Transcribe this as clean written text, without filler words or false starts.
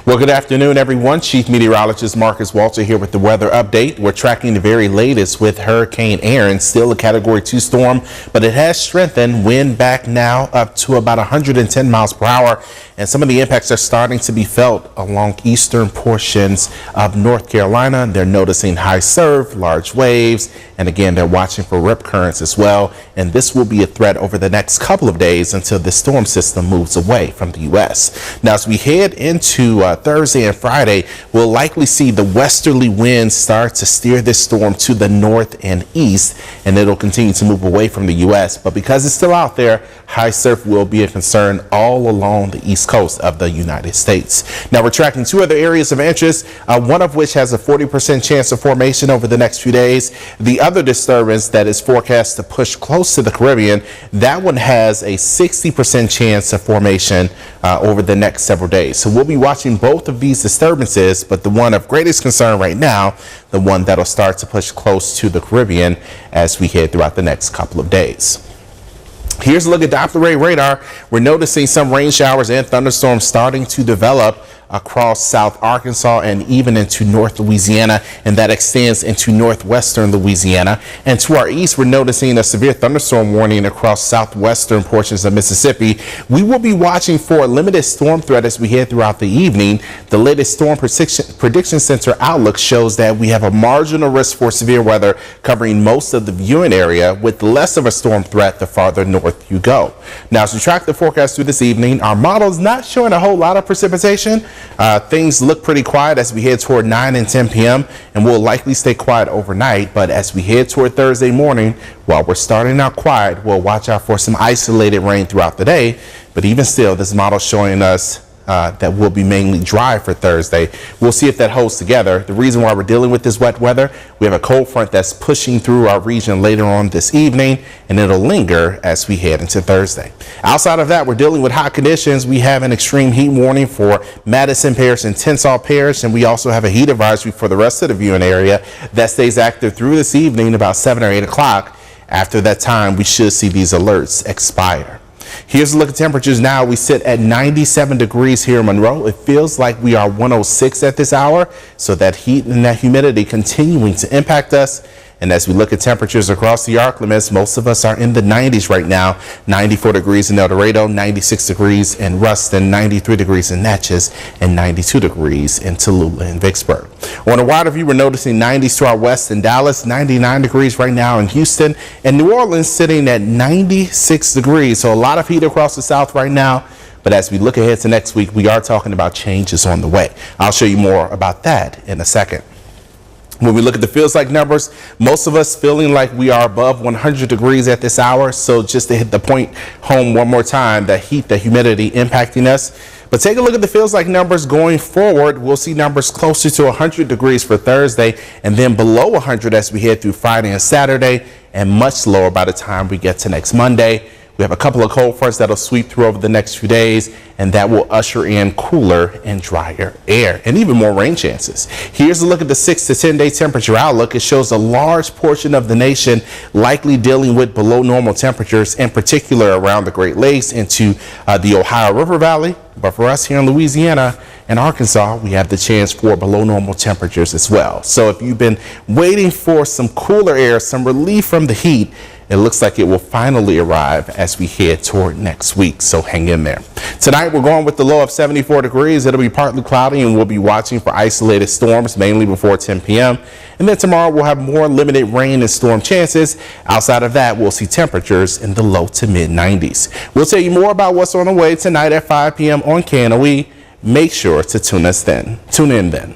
Well, good afternoon, everyone. Chief Meteorologist Marcus Walter here with the weather update. We're tracking the very latest with Hurricane Aaron, still a Category 2 storm, but it has strengthened. Wind back now up to about 110 miles per hour, and some of the impacts are starting to be felt along eastern portions of North Carolina. They're noticing high surf, large waves, and again, they're watching for rip currents as well. And this will be a threat over the next couple of days until the storm system moves away from the U.S. Now, as we head into Thursday and Friday, we'll likely see the westerly winds start to steer this storm to the north and east, and it'll continue to move away from the U.S. But because it's still out there, high surf will be a concern all along the east coast of the United States. Now, we're tracking two other areas of interest, one of which has a 40% chance of formation over the next few days. The other disturbance that is forecast to push close to the Caribbean, that one has a 60% chance of formation over the next several days. So we'll be watching both of these disturbances, but the one of greatest concern right now, the one that'll start to push close to the Caribbean as we head throughout the next couple of days. Here's a look at Doppler radar. We're noticing some rain showers and thunderstorms starting to develop across South Arkansas and even into North Louisiana, and that extends into northwestern Louisiana. And to our east, we're noticing a severe thunderstorm warning across southwestern portions of Mississippi. We will be watching for a limited storm threat as we head throughout the evening. The latest Storm Prediction Center outlook shows that we have a marginal risk for severe weather covering most of the viewing area, with less of a storm threat the farther north you go. Now, as we track the forecast through this evening, our model is not showing a whole lot of precipitation. Things look pretty quiet as we head toward 9 and 10 p.m. and will likely stay quiet overnight. But as we head toward Thursday morning, while we're starting out quiet, we'll watch out for some isolated rain throughout the day. But even still, this model showing us that will be mainly dry for Thursday. We'll see if that holds together. The reason why we're dealing with this wet weather, we have a cold front that's pushing through our region later on this evening, and it'll linger as we head into Thursday. Outside of that, we're dealing with hot conditions. We have an extreme heat warning for Madison Parish and Tensall Parish, and we also have a heat advisory for the rest of the viewing area that stays active through this evening about 7 or 8 o'clock. After that time, we should see these alerts expire. Here's a look at temperatures now. We sit at 97 degrees here in Monroe. It feels like we are 106 at this hour, so that heat and that humidity continuing to impact us. And as we look at temperatures across the arc limits, most of us are in the 90s right now. 94 degrees in El Dorado, 96 degrees in Ruston, 93 degrees in Natchez, and 92 degrees in Tallulah and Vicksburg. On a wider view, we're noticing 90s to our west in Dallas, 99 degrees right now in Houston, and New Orleans sitting at 96 degrees. So a lot of heat across the south right now. But as we look ahead to next week, we are talking about changes on the way. I'll show you more about that in a second. When we look at the feels like numbers, most of us feeling like we are above 100 degrees at this hour. So just to hit the point home one more time, the heat, the humidity impacting us. But take a look at the feels like numbers going forward. We'll see numbers closer to 100 degrees for Thursday, and then below 100 as we head through Friday and Saturday, and much lower by the time we get to next Monday. We have a couple of cold fronts that'll sweep through over the next few days, and that will usher in cooler and drier air and even more rain chances. Here's a look at the 6 to 10 day temperature outlook. It shows a large portion of the nation likely dealing with below normal temperatures, in particular around the Great Lakes into the Ohio River Valley. But for us here in Louisiana and Arkansas, we have the chance for below normal temperatures as well. So if you've been waiting for some cooler air, some relief from the heat, it looks like it will finally arrive as we head toward next week. So hang in there. Tonight, we're going with the low of 74 degrees. It'll be partly cloudy, and we'll be watching for isolated storms, mainly before 10 p.m. And then tomorrow, we'll have more limited rain and storm chances. Outside of that, we'll see temperatures in the low to mid 90s. We'll tell you more about what's on the way tonight at 5 p.m. on KNOE. Make sure to tune in then.